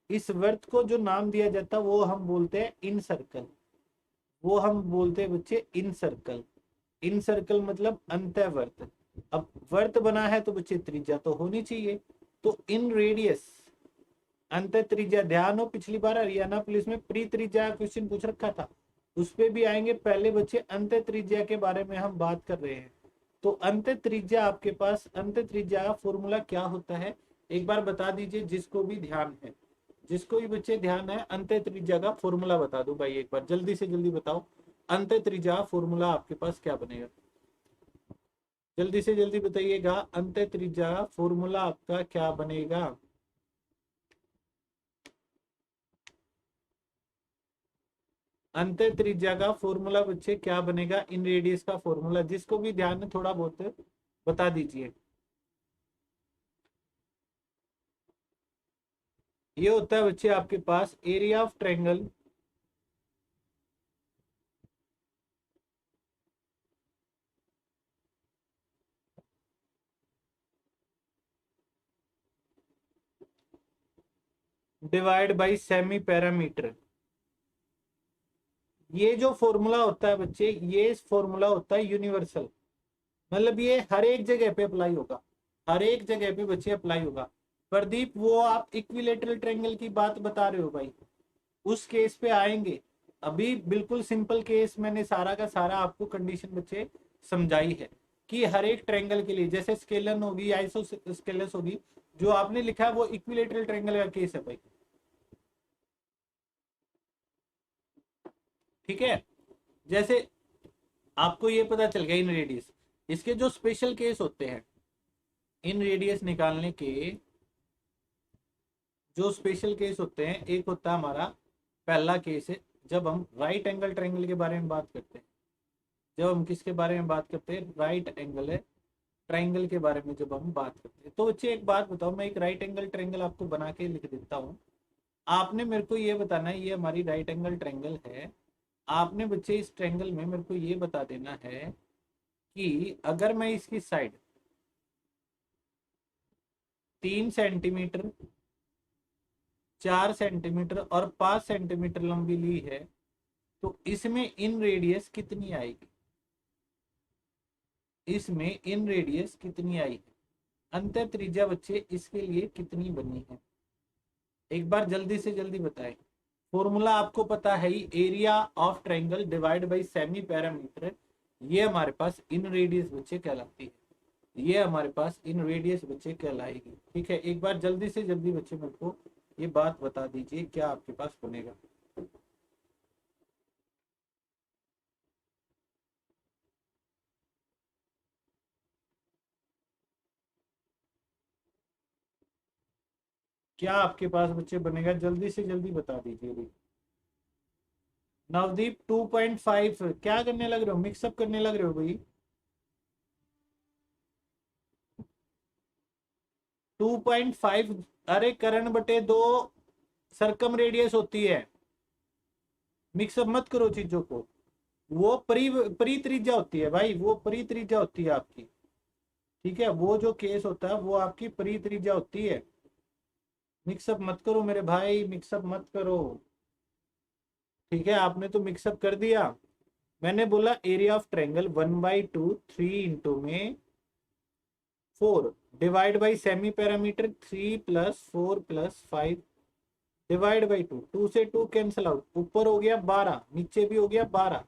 इस वर्त को जो नाम दिया जाता है वो हम बोलते हैं इन सर्कल, वो हम बोलते हैं बच्चे इन सर्कल। इन सर्कल मतलब अंतःवर्त। अब वर्त बना है तो बच्चे त्रिज्या तो होनी चाहिए, तो इन रेडियस अंत त्रिज्या। ध्यान हो पिछली बार हरियाणा पुलिस में प्री त्रिज्या क्वेश्चन पूछ रखा था, उस पे भी आएंगे। पहले बच्चे अंत त्रिज्या के बारे में हम बात कर रहे हैं। तो अंत त्रिज्या आपके पास, अंत त्रिज्या का फॉर्मूला क्या होता है एक बार बता दीजिए, जिसको भी ध्यान है, जिसको भी बच्चे ध्यान है अंत त्रिज्या का फॉर्मूला बता दो भाई, एक बार जल्दी से जल्दी बताओ अंत त्रिज्या फॉर्मूला आपके पास क्या बनेगा, जल्दी से जल्दी बताइएगा अंत त्रिज्या फॉर्मूला आपका क्या बनेगा। अंत त्रिज्या का फॉर्मूला बच्चे क्या बनेगा, इन रेडियस का फॉर्मूला, जिसको भी ध्यान है थोड़ा बहुत बता दीजिए। ये होता है बच्चे आपके पास area of triangle divide by semi parameter. ये जो फॉर्मूला होता है बच्चे, ये फॉर्मूला होता है यूनिवर्सल, मतलब ये हर एक जगह पे अप्लाई होगा, हर एक जगह पे बच्चे अप्लाई होगा। प्रदीप वो आप इक्विलेटरल ट्रायंगल की बात बता रहे हो भाई, उस केस पे आएंगे। अभी बिल्कुल सिंपल केस मैंने सारा का सारा आपको कंडीशन बच्चे समझाई है कि हर एक ट्रायंगल के लिए, जैसे स्केलन होगी, आइसोस्केलस होगी, जो आपने लिखा है वो इक्विलेटरल ट्रायंगल का केस है भाई। ठीक है, जैसे आपको ये पता चल गया इन रेडियस, इसके जो स्पेशल केस होते हैं इन रेडियस निकालने के, जो स्पेशल केस होते हैं, एक होता है हमारा पहला केस है जब हम राइट एंगल ट्रायंगल के बारे में बात करते हैं। जब हम किसके बारे में बात करते हैं, राइट एंगल है ट्रायंगल के बारे में जब हम बात करते हैं। तो बच्चे एक बात बताओ, मैं एक राइट एंगल ट्रायंगल आपको बना के लिख देता हूँ, आपने मेरे को ये बताना है ये हमारी राइट एंगल ट्रायंगल है। आपने बच्चे इस ट्रायंगल में मेरे को ये बता देना है कि अगर मैं इसकी साइड 3 सेंटीमीटर, 4 सेंटीमीटर और 5 सेंटीमीटर लंबी ली है, तो इसमें इन रेडियस कितनी आएगी, इसमें इन रेडियस कितनी आई है, अंतर त्रिज्या बच्चे इसके लिए कितनी बनी है, एक बार जल्दी से जल्दी बताएं। फॉर्मूला आपको पता है ही, area of triangle divide by semi parameter, ये हमारे पास इन रेडियस बच्चे कहलाती है, ये हमारे पास इन रेडियस बच्चे कहलाएगी। ठीक है, एक बार जल्दी से जल्दी बच्चे मेरे को ये बात बता दीजिए क्या आपके पास बनेगा। क्या आपके पास बच्चे बनेगा, जल्दी से जल्दी बता दीजिए भाई। नवदीप 2.5 क्या करने लग रहे हो, मिक्सअप करने लग रहे हो भाई। 2.5, अरे करण बटे 2 सरकम रेडियस होती है, मिक्सअप मत करो चीजों को। वो परी त्रिज्या होती है भाई, वो परी त्रिज्या होती है आपकी। ठीक है, वो जो केस होता है वो आपकी परी त्रिज्या होती है, मिक्सअप मत करो मेरे भाई, मिक्सअप मत करो। ठीक है, आपने तो मिक्सअप कर दिया। मैंने बोला एरिया ऑफ ट्रायंगल 1/2 3 इंटू में 4 divide by semi parameter 3 plus 4 plus 5 divide by 2, 2 से 2 कैंसिल आउट, ऊपर हो गया 12, नीचे भी हो गया 12,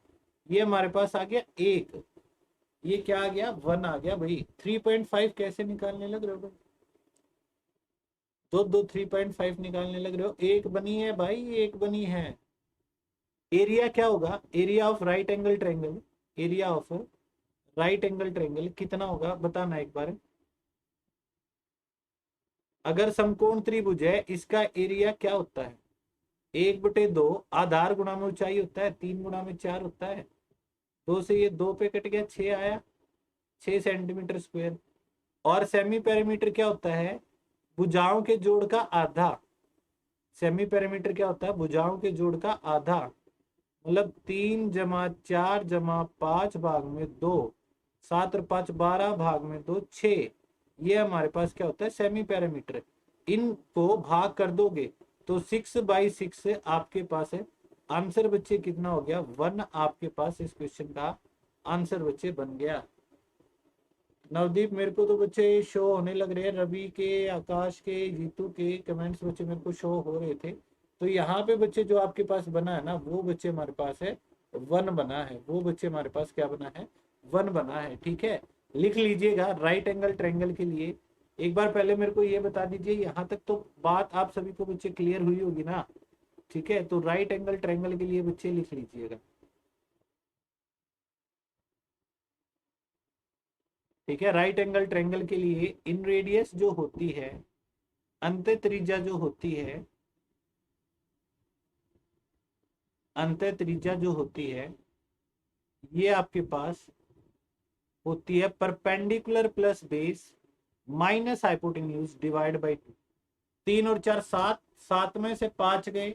ये हमारे पास आ गया 1, ये क्या आ गया 1 आ गया भाई। 3.5 कैसे निकालने लग रहे हो भाई, दो दो 3.5 निकालने लग रहे हो, एक बनी है भाई, एक बनी है। एरिया क्या होगा, area of right angle triangle, area of right angle triangle कितना होगा बताना एक बार। अगर समकोण त्रिभुज है, इसका एरिया क्या होता है, 1/2 आधार गुणा में ऊंचाई होता है, 3 गुणा में 4 होता है, 2 से ये 2 पे कट गया, 6 आया, 6 सेंटीमीटर स्क्वायर। और सेमी पैरामीटर क्या होता है, भुजाओं के जोड़ का आधा, सेमी पैरामीटर क्या होता है, भुजाओं के जोड़ का आधा, मतलब 3 + 4 + 5 भाग में 2, 7 और 5 12 भाग में 2 6, ये हमारे पास क्या होता है सेमी पैरामीटर। इनको भाग कर दोगे तो 6/6 आपके पास है आंसर बच्चे, कितना हो गया 1, आपके पास इस क्वेश्चन का आंसर बच्चे बन गया। नवदीप मेरे को तो बच्चे शो होने लग रहे हैं, रवि के, आकाश के, जीतू के कमेंट्स बच्चे मेरे को शो हो रहे थे। तो यहाँ पे बच्चे जो आपके पास बना है ना, वो बच्चे हमारे पास है 1 बना है, वो बच्चे हमारे पास क्या बना है 1 बना है। ठीक है, लिख लीजिएगा राइट एंगल ट्रायंगल के लिए। एक बार पहले मेरे को ये बता दीजिए, यहाँ तक तो बात आप सभी को बच्चे क्लियर हुई होगी ना। ठीक है, तो राइट एंगल ट्रायंगल के लिए बच्चे लिख लीजिएगा। ठीक है, राइट एंगल ट्रायंगल के लिए इन रेडियस जो होती है, अंत त्रिज्या जो होती है, अंत त्रिज्या जो होती है, ये आपके पास होती है perpendicular plus base minus hypotenuse divide by 2। 3 और 4 7, 7 में से 5 गए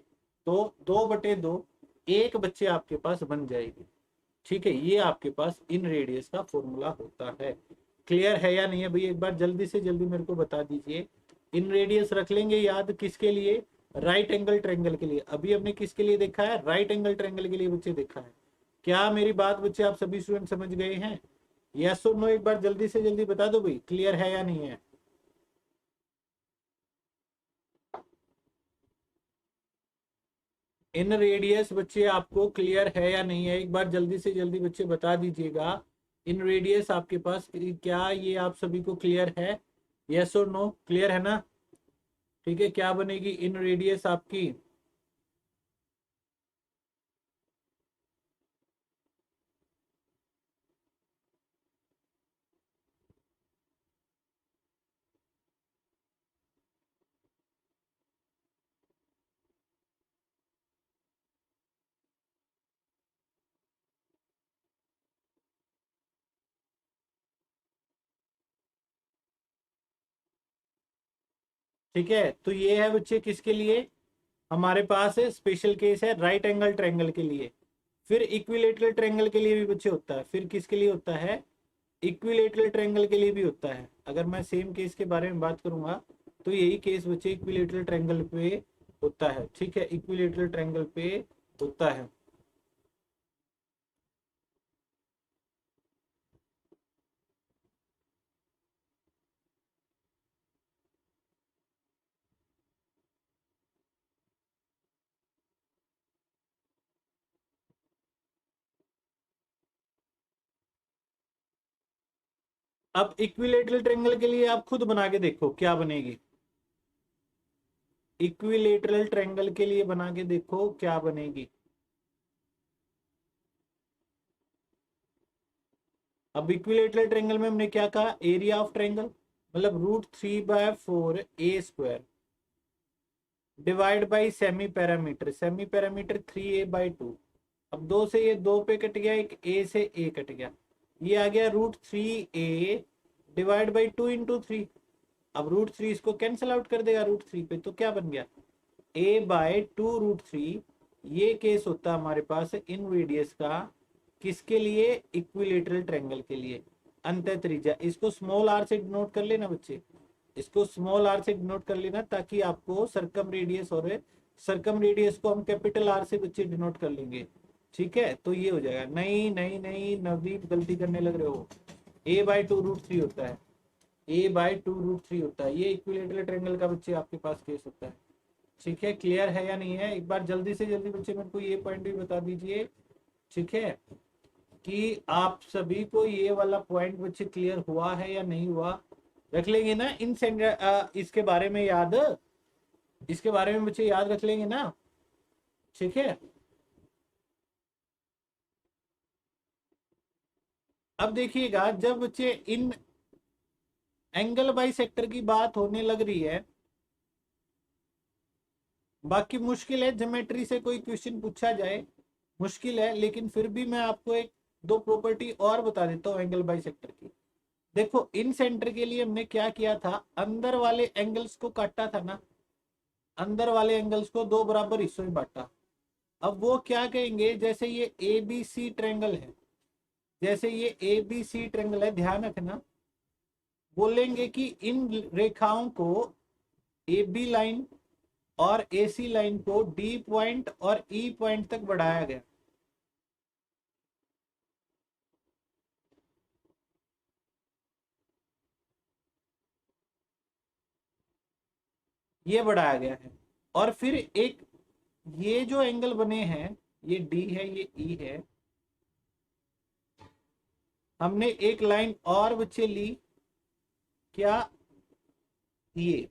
तो 2/2 एक बच्चे आपके पास बन जाएगी। ठीक है, ये आपके पास इन रेडियस का फॉर्मूला होता है। क्लियर है या नहीं है भैया, एक बार जल्दी से जल्दी मेरे को बता दीजिए। इन रेडियस रख लेंगे याद, किसके लिए? राइट एंगल ट्रायंगल के लिए। अभी हमने किसके लिए देखा है? राइट एंगल ट्रायंगल के लिए बच्चे देखा है। क्या मेरी बात बच्चे आप सभी स्टूडेंट समझ गए हैं? यस और नो एक बार जल्दी से जल्दी बता दो भाई, क्लियर है या नहीं है? इन रेडियस बच्चे आपको क्लियर है या नहीं है, एक बार जल्दी से जल्दी बच्चे बता दीजिएगा। इन रेडियस आपके पास क्या ये आप सभी को क्लियर है? यस और नो, क्लियर है ना? ठीक है, क्या बनेगी इन रेडियस आपकी? ठीक है, तो ये है बच्चे किसके लिए? हमारे पास स्पेशल केस है राइट एंगल ट्रायंगल के लिए। फिर इक्विलेटरल ट्रायंगल के लिए भी बच्चे होता है। फिर किसके लिए होता है? इक्विलेटरल ट्रायंगल के लिए भी होता है। अगर मैं सेम केस के बारे में बात करूंगा तो यही केस बच्चे इक्विलेटरल ट्रायंगल पे होता है। ठीक है, इक्विलेटरल ट्रायंगल पे होता है। अब इक्विलेटरल ट्रायंगल के लिए आप खुद बना के देखो क्या बनेगी। इक्विलेटरल ट्रायंगल के लिए बना के देखो क्या बनेगी। अब इक्विलेटरल ट्रायंगल में हमने क्या कहा? एरिया ऑफ ट्रायंगल मतलब √3/4 a² divide by semi parameter. Semi parameter 3a/2। अब 2 से ये 2 पे कट गया, एक a से a कट गया, ये आ गया √3a डिवाइड बाई 2 × 3। अब √3 इसको कैंसिल आउट कर देगा √3 पे, तो क्या बन गया? a/2 √3। ये केस होता है हमारे पास इन रेडियस का। किसके लिए? इक्विलेटरल ट्रायंगल के लिए। अंत त्रिज्या इसको स्मॉल r से डिनोट कर लेना बच्चे, इसको स्मॉल r से डिनोट कर लेना, ताकि आपको सरकम रेडियस, और सरकम रेडियस को हम कैपिटल R से बच्चे डिनोट कर लेंगे। ठीक है, तो ये हो जाएगा। नहीं नहीं नहीं नवदीप, गलती करने लग रहे हो। a/2 √3 होता है, a/2 √3 होता है। ये इक्विलेटरल ट्रायंगल का बच्चे आपके पास केस होता है। ठीक है, क्लियर है या नहीं है? एक बार जल्दी से जल्दी बच्चे मेरे को ये पॉइंट भी बता दीजिए। ठीक है, कि आप सभी को ये वाला पॉइंट बच्चे क्लियर हुआ है या नहीं हुआ? रख लेंगे ना इन इसके बारे में याद, इसके बारे में बच्चे याद रख लेंगे ना? ठीक है, अब देखिएगा जब बच्चे इन एंगल बाई सेक्टर की बात होने लग रही है, बाकी मुश्किल है ज्योमेट्री से कोई क्वेश्चन पूछा जाए, मुश्किल है, लेकिन फिर भी मैं आपको एक दो प्रॉपर्टी और बता देता हूँ एंगल बाई सेक्टर की। देखो इन सेंटर के लिए हमने क्या किया था? अंदर वाले एंगल्स को काटा था ना, अंदर वाले एंगल्स को दो बराबर हिस्सों में बांटा। अब वो क्या कहेंगे, जैसे ये ए बी सी ट्रायंगल है, जैसे ये ए बी सी ट्रायंगल है, ध्यान रखना, बोलेंगे कि इन रेखाओं को ए बी लाइन और ए सी लाइन को डी पॉइंट और ई पॉइंट तक बढ़ाया गया। ये बढ़ाया गया है। और फिर एक ये जो एंगल बने हैं, ये डी है ये ई है, हमने एक लाइन और बच्चे ली, क्या? ये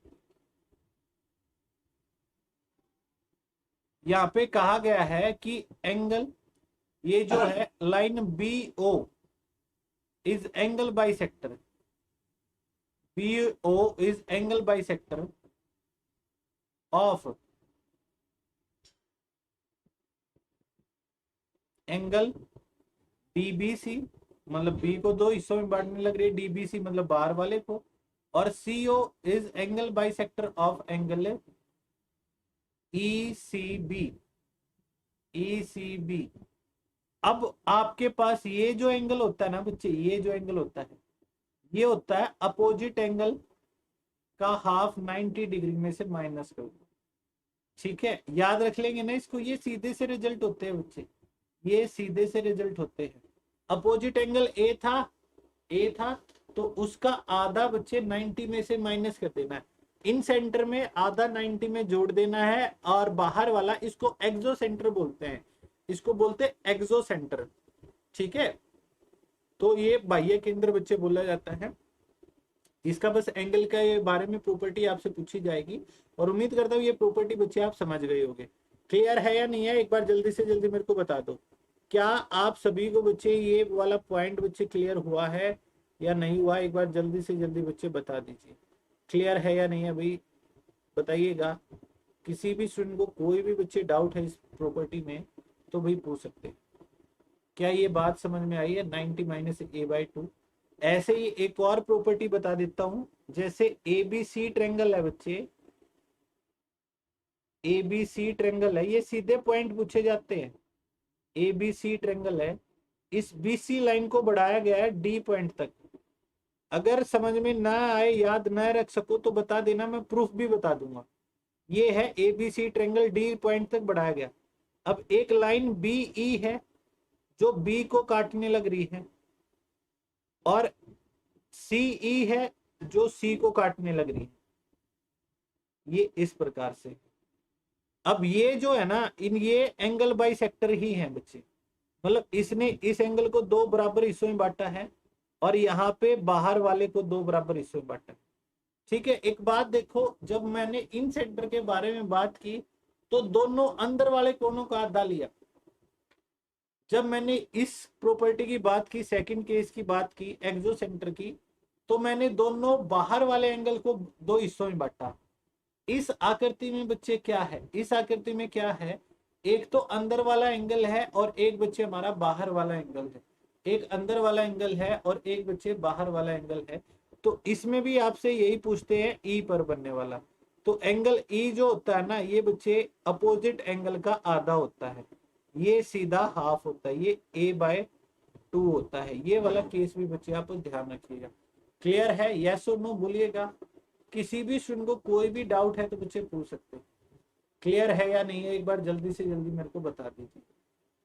यहाँ पे कहा गया है कि एंगल ये जो है line B O is angle bisector, B O is angle bisector of angle DBC, मतलब बी को दो हिस्सों में बांटने लग रही है, डीबीसी मतलब बाहर वाले को, और CO is angle bisector of angle ECB, ECB। अब आपके पास ये जो एंगल होता है ना बच्चे, ये जो एंगल होता है ये होता है अपोजिट एंगल का हाफ 90 डिग्री में से माइनस कर दो। ठीक है, याद रख लेंगे ना इसको, ये सीधे से रिजल्ट होते हैं बच्चे, ये सीधे से रिजल्ट होते हैं। अपोजिट एंगल ए था, ए था, तो उसका आधा बच्चे 90 में से माइनस कर देना है, इन सेंटर में आधा 90 में जोड़ देना है, और बाहर वाला इसको एक्सो सेंटर बोलते हैं, इसको बोलते हैं एक्सो सेंटर। ठीक है, तो ये बाह्य केंद्र बच्चे बोला जाता है। इसका बस एंगल का ये बारे में प्रॉपर्टी आपसे पूछी जाएगी, और उम्मीद करता हूँ ये प्रॉपर्टी बच्चे आप समझ गए होंगे। क्लियर है या नहीं है, एक बार जल्दी से जल्दी मेरे को बता दो। क्या आप सभी को बच्चे ये वाला पॉइंट बच्चे क्लियर हुआ है या नहीं हुआ, एक बार जल्दी से जल्दी बच्चे बता दीजिए। क्लियर है या नहीं है भाई, बताइएगा। किसी भी स्टूडेंट को कोई भी बच्चे डाउट है इस प्रॉपर्टी में तो भाई पूछ सकते हैं। क्या ये बात समझ में आई है, 90 माइनस a/2। ऐसे ही एक और प्रॉपर्टी बता देता हूं, जैसे ABC ट्रेंगल है बच्चे, ABC ट्रेंगल है, ये सीधे पॉइंट पूछे जाते हैं। ABC ट्रेंगल है, इस BC लाइन को बढ़ाया गया है D पॉइंट तक। अगर समझ में ना आए, याद ना रख सको तो बता देना, मैं प्रूफ भी बता दूंगा। ये है ABC ट्रेंगल, D पॉइंट तक बढ़ाया गया। अब एक लाइन BE है जो B को काटने लग रही है, और CE है जो C को काटने लग रही है, ये इस प्रकार से। अब ये जो है ना, इन ये एंगल बाई सेक्टर ही है बच्चे, मतलब इसने इस एंगल को दो बराबर हिस्सों में बांटा है, और यहाँ पे बाहर वाले को दो बराबर हिस्सों में बांटा है। ठीक है, एक बात देखो, जब मैंने इन सेंटर के बारे में बात की तो दोनों अंदर वाले कोनों का आधा लिया। जब मैंने इस प्रॉपर्टी की बात की, सेकंड केस की बात की, एक्सो सेंटर की, तो मैंने दोनों बाहर वाले एंगल को दो हिस्सों में बांटा। इस आकृति में बच्चे क्या है, इस आकृति में क्या है, एक तो अंदर वाला एंगल है और एक बच्चे हमारा बाहर वाला एंगल है, एक अंदर वाला एंगल है और एक बच्चे बाहर वाला एंगल है। तो इसमें भी आपसे यही पूछते हैं ई पर बनने वाला। तो एंगल ई जो होता है ना, ये बच्चे अपोजिट एंगल का आधा होता है, ये सीधा हाफ होता है, ये a/2 होता है। ये वाला केस भी बच्चे आप ध्यान रखिएगा। क्लियर है, यस और नो बोलिएगा। किसी भी स्टूडेंट को कोई भी डाउट है तो बच्चे पूछ सकते हैं। क्लियर है या नहीं है, एक बार जल्दी से जल्दी मेरे को बता दीजिए।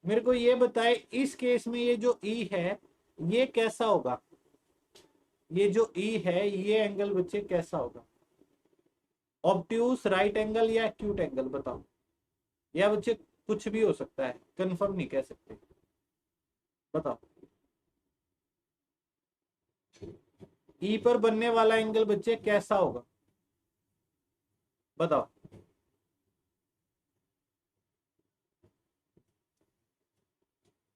मेरे को ये बताए, इस केस में ये जो ई है ये कैसा होगा, ये जो ई है ये एंगल बच्चे कैसा होगा, ऑब्ट्यूस, राइट एंगल या एक्यूट एंगल, बताओ। या बच्चे कुछ भी हो सकता है, कंफर्म नहीं कह सकते, बताओ। ई पर बनने वाला एंगल बच्चे कैसा होगा, बताओ।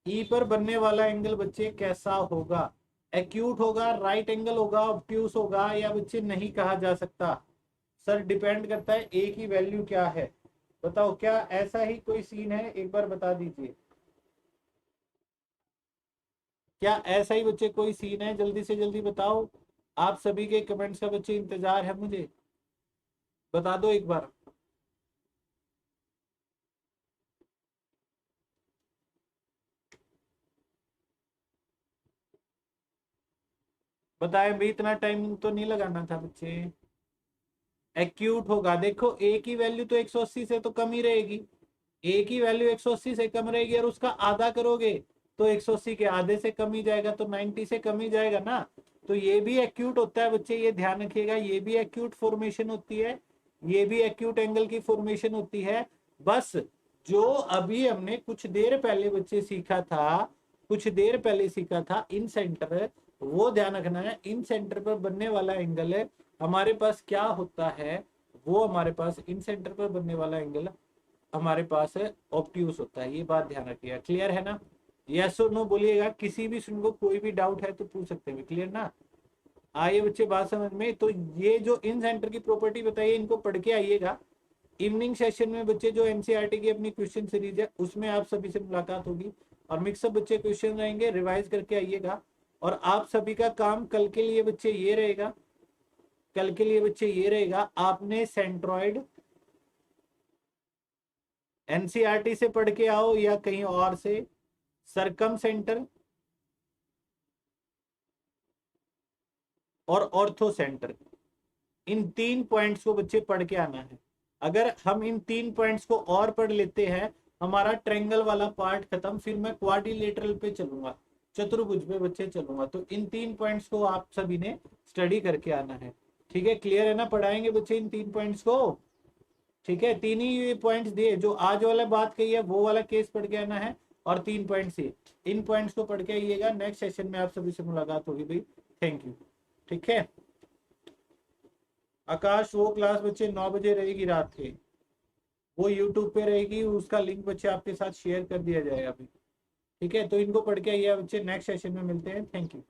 ई पर बनने वाला एंगल बच्चे कैसा होगा, एक्यूट होगा, राइट एंगल होगा, ऑब्ट्यूस होगा, या बच्चे नहीं कहा जा सकता। सर डिपेंड करता है ए की वैल्यू क्या है, बताओ। क्या ऐसा ही कोई सीन है, एक बार बता दीजिए। क्या ऐसा ही बच्चे कोई सीन है, जल्दी से जल्दी बताओ। आप सभी के कमेंट्स का बच्चे इंतजार है मुझे, बता दो एक बार। बताए भाई, इतना टाइम तो नहीं लगाना था बच्चे। एक्यूट होगा, देखो ए की वैल्यू तो 180 से तो कम ही रहेगी, ए की वैल्यू 180 से कम रहेगी, और उसका आधा करोगे तो 180 के आधे से कम ही जाएगा, तो 90 से कम ही जाएगा ना। तो ये भी एक्यूट होता है बच्चे, ये ध्यान रखिएगा, ये भी एक्यूट फॉर्मेशन होती है, ये भी एक्यूट एंगल की फॉर्मेशन होती है। बस जो अभी हमने कुछ देर पहले बच्चे सीखा था, कुछ देर पहले सीखा था इन सेंटर, वो ध्यान रखना है। इन सेंटर पर बनने वाला एंगल है हमारे पास क्या होता है, वो हमारे पास इन सेंटर पर बनने वाला एंगल हमारे पास ऑब्ट्यूस होता है। ये बात ध्यान रखिएगा। क्लियर है ना, यस और नो बोलिएगा। किसी भी स्टूडेंट को कोई भी डाउट है तो पूछ सकते हैं। क्लियर ना, आइए बच्चे बात समझ में। तो ये जो इन सेंटर की प्रॉपर्टी बताइए, इनको पढ़ के आइएगा। इवनिंग सेशन में बच्चे जो एनसीईआरटी की अपनी क्वेश्चन सीरीज है उसमें आप सभी से मुलाकात होगी, और मिक्सअप बच्चे क्वेश्चन रहेंगे, रिवाइज करके आइएगा। और आप सभी का काम कल के लिए बच्चे ये रहेगा, कल के लिए बच्चे ये रहेगा, आपने सेंट्रॉइड एनसीईआरटी से पढ़ के आओ या कहीं और से, सरकम सेंटर और ऑर्थो सेंटर, इन 3 पॉइंट्स को बच्चे पढ़ के आना है। अगर हम इन 3 पॉइंट्स को और पढ़ लेते हैं, हमारा ट्रायंगल वाला पार्ट खत्म, फिर मैं क्वाड्रिलेटरल पे चलूंगा, चतुर्भुज पे बच्चे चलूंगा। तो इन 3 पॉइंट्स को आप सभी ने स्टडी करके आना है। ठीक है, क्लियर है ना? पढ़ाएंगे बच्चे इन 3 पॉइंट्स को। ठीक है, 3 ही पॉइंट्स दिए, जो आज वाला बात कही है वो वाला केस पढ़ के आना है, और 3 पॉइंट्स ही, इन पॉइंट्स को पढ़ के आइएगा। नेक्स्ट सेशन में आप सभी से मुलाकात होगी भाई। Thank you. ठीक है आकाश, वो क्लास बच्चे 9 बजे रहेगी रात के, वो यूट्यूब पे रहेगी, उसका लिंक बच्चे आपके साथ शेयर कर दिया जाएगा अभी। ठीक है, तो इनको पढ़ के आइए बच्चे, नेक्स्ट सेशन में मिलते हैं। Thank you.